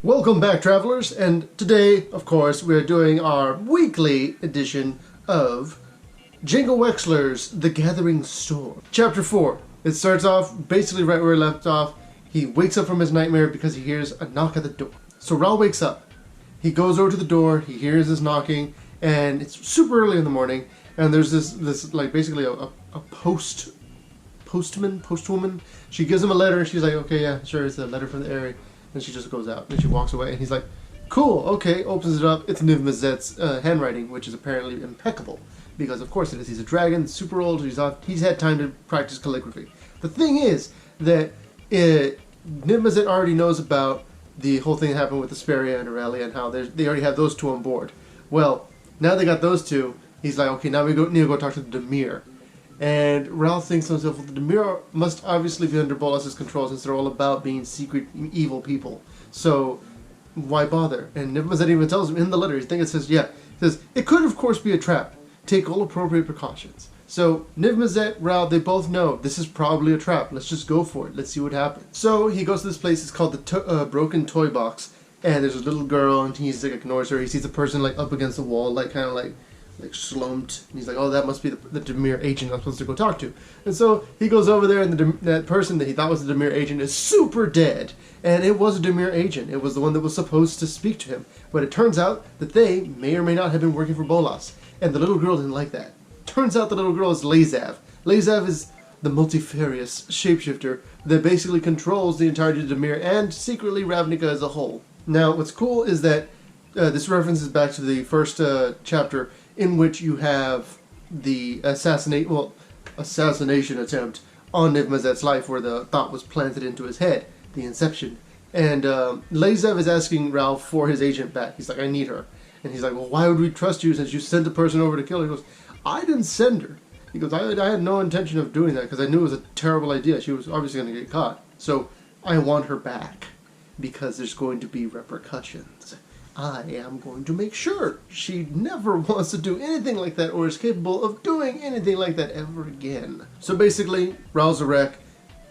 Welcome back, travelers, and today, of course, we're doing our weekly edition of Jingle Wexler's The Gathering Storm. Chapter 4. It starts off basically right where it left off. He wakes up from his nightmare because he hears a knock at the door. So Raul wakes up. He goes over to the door, he hears this knocking, and it's super early in the morning, and there's this like basically a postwoman. She gives him a letter, and she's like, okay, yeah, sure, it's a letter from the area. And she just goes out, and she walks away, and he's like, cool, okay, opens it up. It's Niv Mazzet's handwriting, which is apparently impeccable, because of course it is. He's a dragon, super old, he's had time to practice calligraphy. The thing is that Niv Mazzet already knows about the whole thing that happened with Asperia and Aurelia, and how they already have those two on board. Well, now they got those two, he's like, okay, now we need to go talk to the Demir. And Ralph thinks to himself, well, the Demir must obviously be under Bolas's control since they're all about being secret, evil people. So, why bother? And Niv Mazzet even tells him in the letter, I think it says, it could of course be a trap. Take all appropriate precautions. So, Niv Mazzet, Ralph, they both know this is probably a trap. Let's just go for it. Let's see what happens. So, he goes to this place, it's called the Broken Toy Box. And there's a little girl, and he's like ignores her. He sees a person like up against the wall, like kind of like slumped, and he's like, oh, that must be the Demir agent I'm supposed to go talk to. And so he goes over there, and that person that he thought was the Demir agent is super dead. And it was a Demir agent. It was the one that was supposed to speak to him. But it turns out that they may or may not have been working for Bolas. And the little girl didn't like that. Turns out the little girl is Lazav. Lazav is the multifarious shapeshifter that basically controls the entirety of Demir and secretly Ravnica as a whole. Now, what's cool is that this references back to the first chapter, in which you have the assassination attempt on Niv Mazzet's life, where the thought was planted into his head, the inception. And Lazav is asking Ralph for his agent back. He's like, I need her. And he's like, well, why would we trust you since you sent the person over to kill her? He goes, I didn't send her. He goes, I had no intention of doing that because I knew it was a terrible idea. She was obviously going to get caught. So I want her back because there's going to be repercussions. I am going to make sure she never wants to do anything like that or is capable of doing anything like that ever again. So basically, Raul Zarek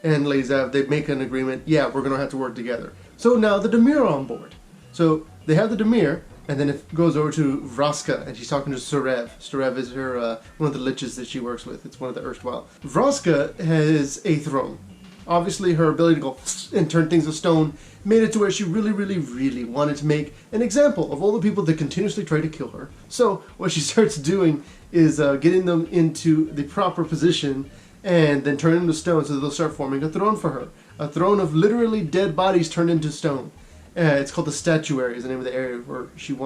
and Lazav, they make an agreement, yeah, we're going to have to work together. So now the Demir are on board. So they have the Demir, and then it goes over to Vraska, and she's talking to Surev. Surev is her one of the liches that she works with. It's one of the erstwhile. Vraska has a throne. Obviously, her ability to go and turn things to stone made it to where she really, really, really wanted to make an example of all the people that continuously try to kill her. So what she starts doing is getting them into the proper position and then turning them to stone so that they'll start forming a throne for her. A throne of literally dead bodies turned into stone. It's called the Statuary, is the name of the area where she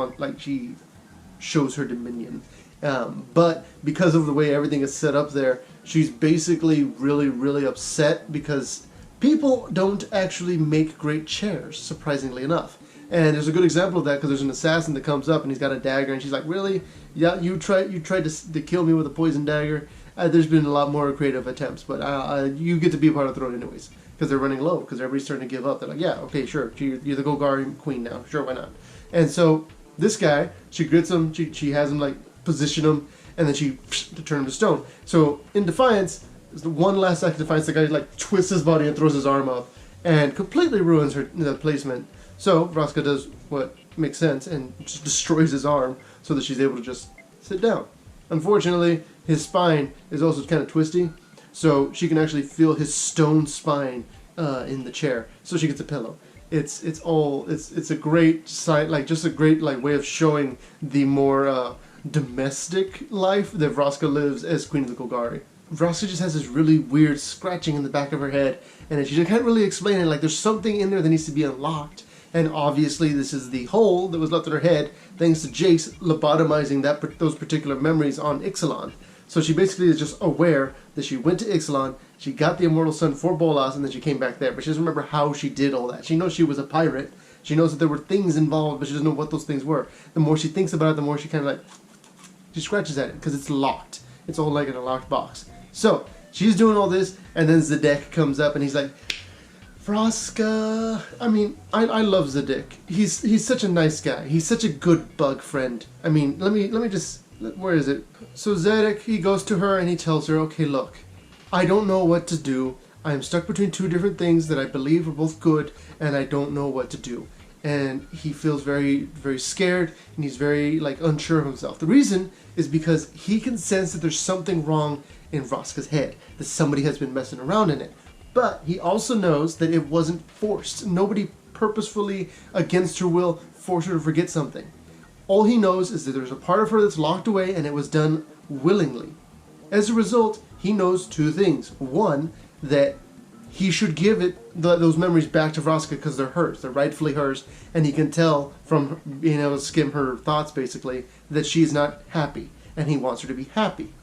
shows her dominion. But because of the way everything is set up there, she's basically really, really upset because people don't actually make great chairs, surprisingly enough. And there's a good example of that because there's an assassin that comes up and he's got a dagger, and she's like, really? Yeah, you tried to kill me with a poison dagger? There's been a lot more creative attempts, but you get to be a part of the throne anyways. Because they're running low, because everybody's starting to give up. They're like, yeah, okay, sure, you're the Golgari queen now. Sure, why not? And so this guy, she grits him, she has him like position him, and then she to turn him to stone. So in defiance, the one last act of defiance, the guy like twists his body and throws his arm up and completely ruins the placement. So Vraska does what makes sense and just destroys his arm so that she's able to just sit down. Unfortunately, his spine is also kind of twisty, so she can actually feel his stone spine in the chair. So she gets a pillow. It's a great sign, like just a great like way of showing the more domestic life that Vraska lives as Queen of the Golgari. Vraska just has this really weird scratching in the back of her head, and she can't really explain it. Like there's something in there that needs to be unlocked, and obviously this is the hole that was left in her head thanks to Jace lobotomizing those particular memories on Ixalan. So she basically is just aware that she went to Ixalan, she got the Immortal Sun for Bolas, and then she came back there. But she doesn't remember how she did all that. She knows she was a pirate. She knows that there were things involved, but she doesn't know what those things were. The more she thinks about it, the more she kind of like, she scratches at it, because it's locked. It's all like in a locked box. So, she's doing all this, and then Zedek comes up, and he's like, Vraska, I mean, I love Zedek. He's such a nice guy. He's such a good bug friend. I mean, let me just, where is it? So Zedek, he goes to her, and he tells her, okay, look, I don't know what to do. I am stuck between two different things that I believe are both good, and I don't know what to do. and he feels very, very scared, and he's very like unsure of himself. The reason is because he can sense that there's something wrong in Vraska's head, that somebody has been messing around in it. But he also knows that it wasn't forced. Nobody purposefully, against her will, forced her to forget something. All he knows is that there's a part of her that's locked away, and it was done willingly. As a result, he knows two things. One, that he should give those memories back to Vraska because they're hers. They're rightfully hers. And he can tell from being able to skim her thoughts, basically, that she's not happy. And he wants her to be happy.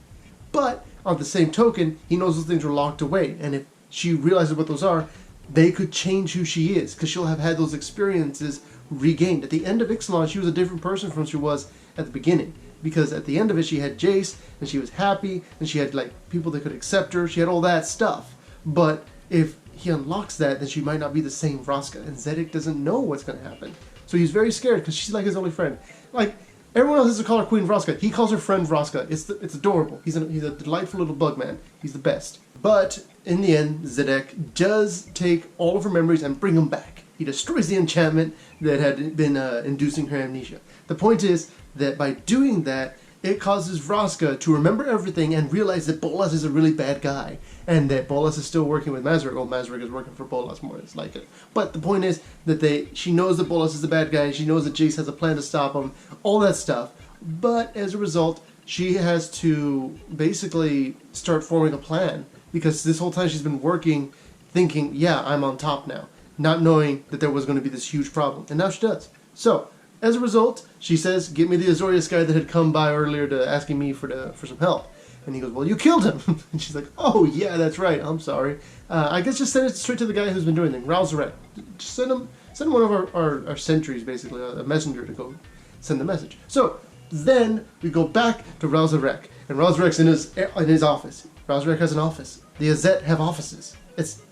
But, on the same token, he knows those things are locked away. And if she realizes what those are, they could change who she is. Because she'll have had those experiences regained. At the end of Ixalan, she was a different person from she was at the beginning. Because at the end of it, she had Jace, and she was happy, and she had like people that could accept her. She had all that stuff. But if he unlocks that, then she might not be the same Vraska, and Zedek doesn't know what's going to happen. So he's very scared because she's like his only friend. Like, everyone else has to call her Queen Vraska. He calls her friend Vraska. It's adorable. He's a delightful little bug man. He's the best. But in the end, Zedek does take all of her memories and bring them back. He destroys the enchantment that had been inducing her amnesia. The point is that by doing that, it causes Vraska to remember everything and realize that Bolas is a really bad guy, and that Bolas is still working with Mazrik. Well, Mazrik is working for Bolas more, it's like it. But the point is that she knows that Bolas is the bad guy, she knows that Jace has a plan to stop him, all that stuff. But as a result, she has to basically start forming a plan, because this whole time she's been working, thinking, yeah, I'm on top now, not knowing that there was going to be this huge problem. And now she does. So, as a result, she says, get me the Azorius guy that had come by earlier to asking me for some help. And he goes, well, you killed him. And she's like, oh, yeah, that's right. I'm sorry. I guess just send it straight to the guy who's been doing things. Ralzarek. Just send one of our sentries, basically, a messenger to go send the message. So then we go back to Ralzarek. And Ralzarek's in his office. Ralzarek has an office. The Azet have offices. It's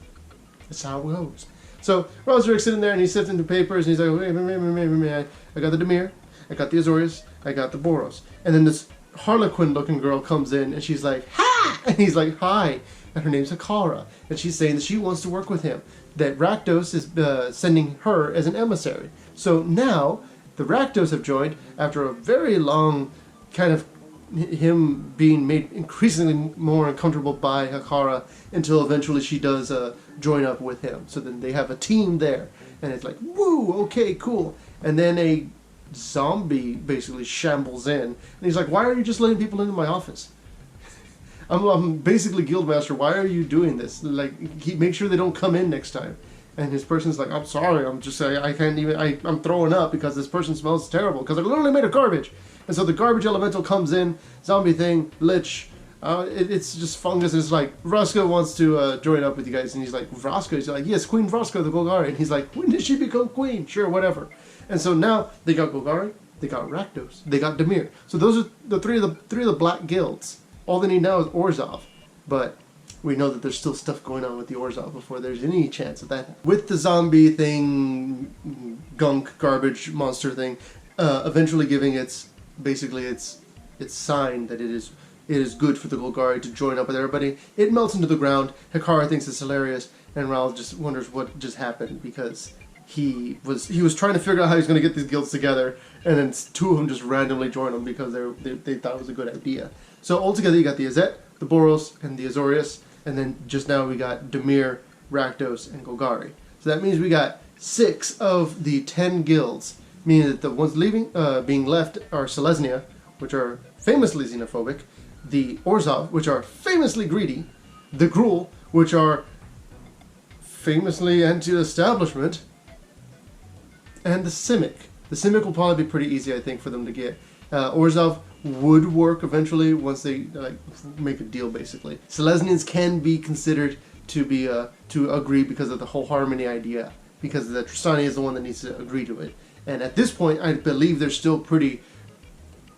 how it goes. So Ralzarek's sitting there and he's sifting through papers and he's like, wait, I got the Dimir, I got the Azorius, I got the Boros. And then this Harlequin-looking girl comes in and she's like, ha! And he's like, hi. And her name's Hakara. And she's saying that she wants to work with him. That Rakdos is sending her as an emissary. So now the Rakdos have joined after a very long kind of him being made increasingly more uncomfortable by Hakara until eventually she does join up with him. So then they have a team there. And it's like, woo, okay, cool. And then a zombie basically shambles in. And he's like, why are you just letting people into my office? I'm basically Guildmaster. Why are you doing this? Like, make sure they don't come in next time. And his person's like, I'm sorry. I'm just saying, I can't even, I'm throwing up because this person smells terrible. Because they're literally made of garbage. And so the garbage elemental comes in, zombie thing, lich. It's just fungus. It's like, Vraska wants to join up with you guys. And he's like, Vraska? He's like, yes, Queen Vraska, the Golgari. And he's like, when did she become queen? Sure, whatever. And so now they got Golgari, they got Rakdos, they got Dimir. So those are the three of the black guilds. All they need now is Orzhov. But we know that there's still stuff going on with the Orzhov before there's any chance of that. With the zombie thing, gunk, garbage, monster thing, eventually giving its sign that it is good for the Golgari to join up with everybody. It melts into the ground. Hakara thinks it's hilarious, and Ral just wonders what just happened because he was trying to figure out how he's going to get these guilds together, and then two of them just randomly joined them because they thought it was a good idea. So altogether you got the Azet, the Boros, and the Azorius, and then just now we got Dimir, Rakdos, and Golgari. So that means we got 6 of the 10 guilds, meaning that the ones being left are Selesnya, which are famously xenophobic, the Orzhov, which are famously greedy, the Gruul, which are famously anti-establishment, and the Simic. The Simic will probably be pretty easy, I think, for them to get. Orzhov would work eventually once they make a deal, basically. Selesnyans can be considered to agree because of the whole harmony idea, because the Tristani is the one that needs to agree to it. And at this point, I believe they're still pretty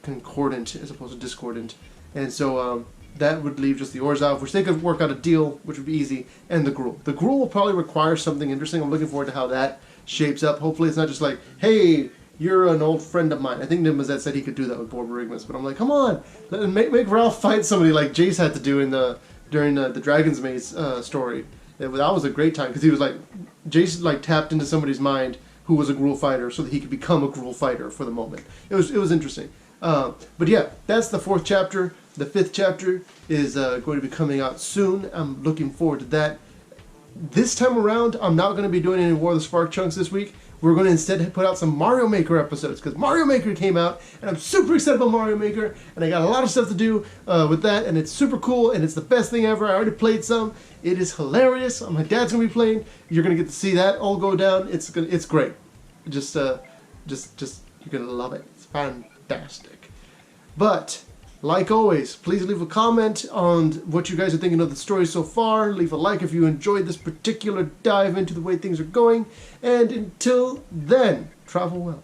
concordant as opposed to discordant. And so that would leave just the Orzhov, which they could work out a deal, which would be easy, and the Gruul. The Gruul will probably require something interesting. I'm looking forward to how that shapes up. Hopefully it's not just like, hey, you're an old friend of mine. I think Nimazet said he could do that with Borborygmus, but I'm like, come on, make Ralph fight somebody like Jace had to do during the Dragon's Maze story. That was a great time, because he was like, Jace like tapped into somebody's mind who was a Gruul fighter so that he could become a Gruul fighter for the moment. It was interesting. But yeah, that's the 4th chapter. The 5th chapter is going to be coming out soon. I'm looking forward to that. This time around, I'm not going to be doing any War of the Spark Chunks this week. We're going to instead put out some Mario Maker episodes, because Mario Maker came out, and I'm super excited about Mario Maker, and I got a lot of stuff to do with that, and it's super cool, and it's the best thing ever. I already played some. It is hilarious. My dad's going to be playing. You're going to get to see that all go down. It's great. Just you're going to love it. It's fantastic. But like always, please leave a comment on what you guys are thinking of the story so far. Leave a like if you enjoyed this particular dive into the way things are going. And until then, travel well.